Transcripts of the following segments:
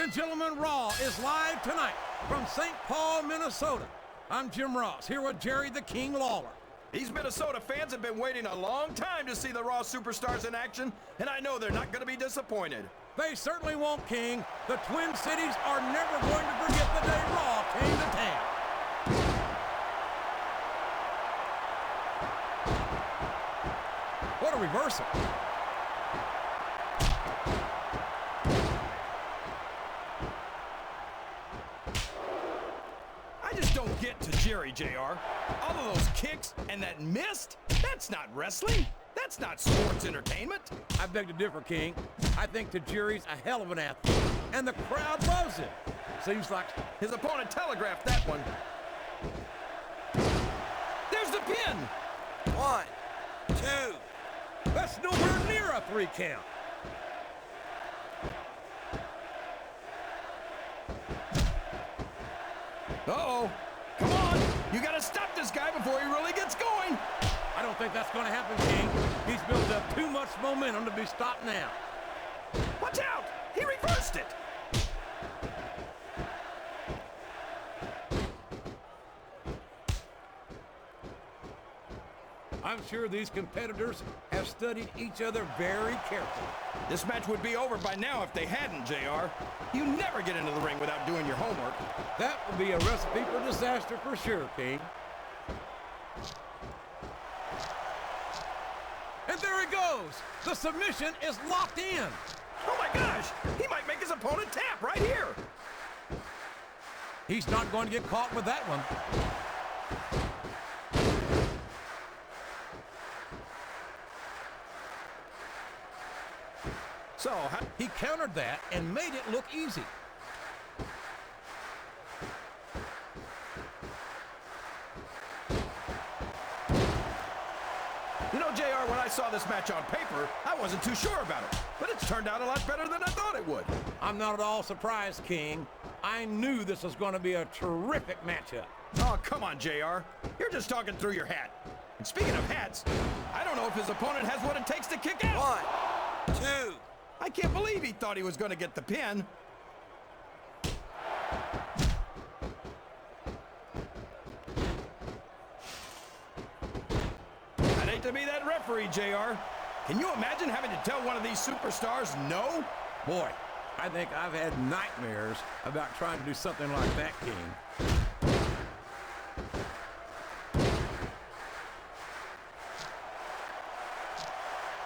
and gentlemen, Raw is live tonight from St. Paul, Minnesota. I'm Jim Ross, here with Jerry the King Lawler. These Minnesota fans have been waiting a long time to see the Raw superstars in action, and I know they're not going to be disappointed. They certainly won't, King. The Twin Cities are never going to forget the day Raw came to town. What a reversal. I just don't get to Jerry, JR. All of those kicks and that mist, that's not wrestling. That's not sports entertainment. I beg to differ, King. I think Tajiri's a hell of an athlete, and the crowd loves him. Seems like his opponent telegraphed that one. There's the pin. 1, 2. That's nowhere near a 3 count. Uh-oh. Come on. You got to stop this guy before he really gets going. I don't think that's going to happen, King. He's built up too much momentum to be stopped now. Watch out! He reversed it! I'm sure these competitors have studied each other very carefully. This match would be over by now if they hadn't, JR. You never get into the ring without doing your homework. That would be a recipe for disaster for sure, King. And there he goes! The submission is locked in! Oh my gosh! He might make his opponent tap right here! He's not going to get caught with that one. So, he countered that and made it look easy. You know, JR, when I saw this match on paper, I wasn't too sure about it. But it's turned out a lot better than I thought it would. I'm not at all surprised, King. I knew this was going to be a terrific matchup. Oh, come on, JR. You're just talking through your hat. And speaking of hats, I don't know if his opponent has what it takes to kick out. 1, 2. I can't believe he thought he was going to get the pin. I'd hate to be that referee, JR. Can you imagine having to tell one of these superstars no? Boy, I think I've had nightmares about trying to do something like that, King.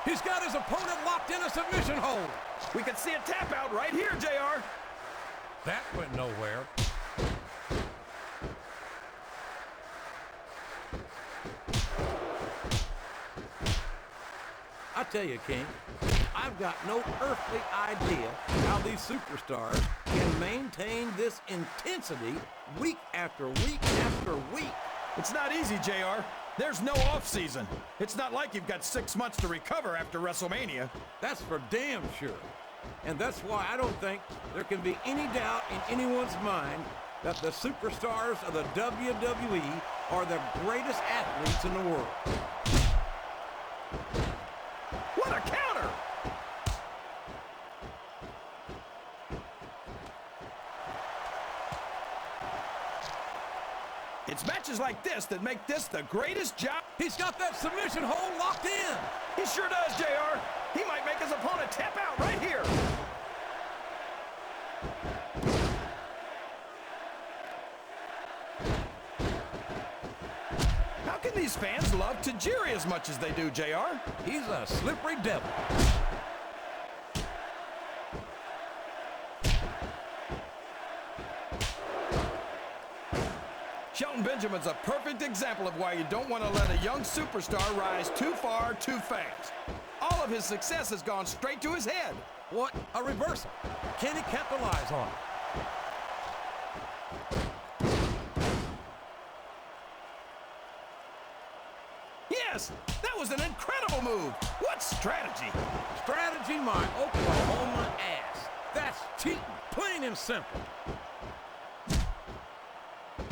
He's got his opponent locked in a submission hold. We could see a tap out right here, JR. That went nowhere. I tell you, King, I've got no earthly idea how these superstars can maintain this intensity week after week after week. It's not easy, JR. There's no off-season. It's not like you've got 6 months to recover after WrestleMania. That's for damn sure. And that's why I don't think there can be any doubt in anyone's mind that the superstars of the WWE are the greatest athletes in the world. What a counter! It's matches like this that make this the greatest job. He's got that submission hold locked in. He sure does, JR. He might make his opponent tap out right here. How can these fans love Tajiri as much as they do, JR? He's a slippery devil. Shelton Benjamin's a perfect example of why you don't want to let a young superstar rise too far too fast. All of his success has gone straight to his head. What a reversal. Can he capitalize on it? Yes, that was an incredible move. What strategy? Strategy, my Oklahoma ass. That's cheating, plain and simple.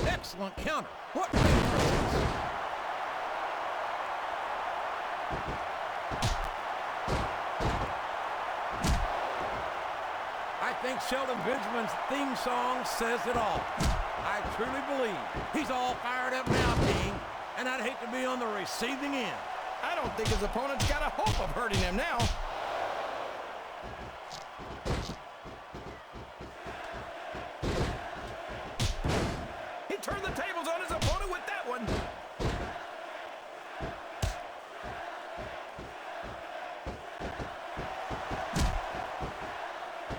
Excellent counter. What? think Sheldon Benjamin's theme song says it all. I truly believe he's all fired up now, King, and I'd hate to be on the receiving end. I don't think his opponent's got a hope of hurting him now. He turned the tables on his opponent with that one.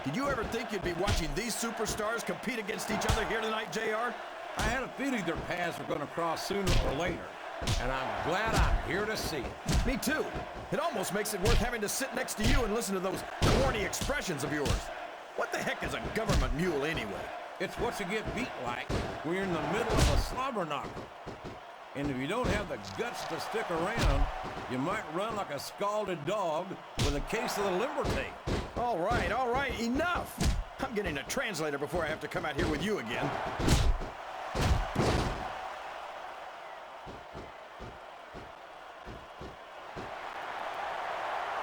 Did you ever think you'd be watching these superstars compete against each other here tonight, JR? I had a feeling their paths were going to cross sooner or later, and I'm glad I'm here to see it. Me too. It almost makes it worth having to sit next to you and listen to those corny expressions of yours. What the heck is a government mule anyway? It's what you get beat like when you're in the middle of a slobber knocker. And if you don't have the guts to stick around, you might run like a scalded dog with a case of the limber tail. All right, enough. I'm getting a translator before I have to come out here with you again.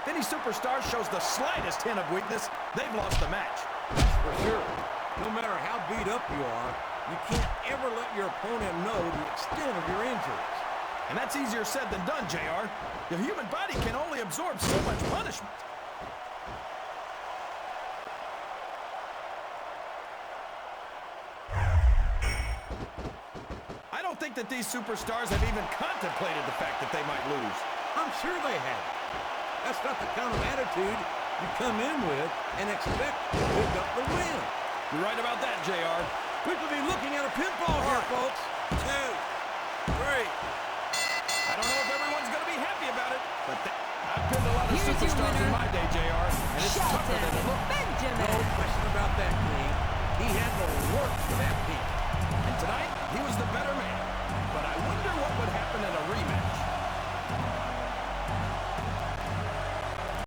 If any superstar shows the slightest hint of weakness, they've lost the match. That's for sure. No matter how beat up you are, you can't ever let your opponent know the extent of your injuries. And that's easier said than done, JR. The human body can only absorb so much punishment. I don't think that these superstars have even contemplated the fact that they might lose. I'm sure they have. That's not the kind of attitude you come in with and expect to pick up the win. You're right about that, JR. We could be looking at a pinfall here, folks. 2, 3. I don't know if everyone's going to be happy about it, but I've pinned a lot of Here's your superstars in winner. my day, JR.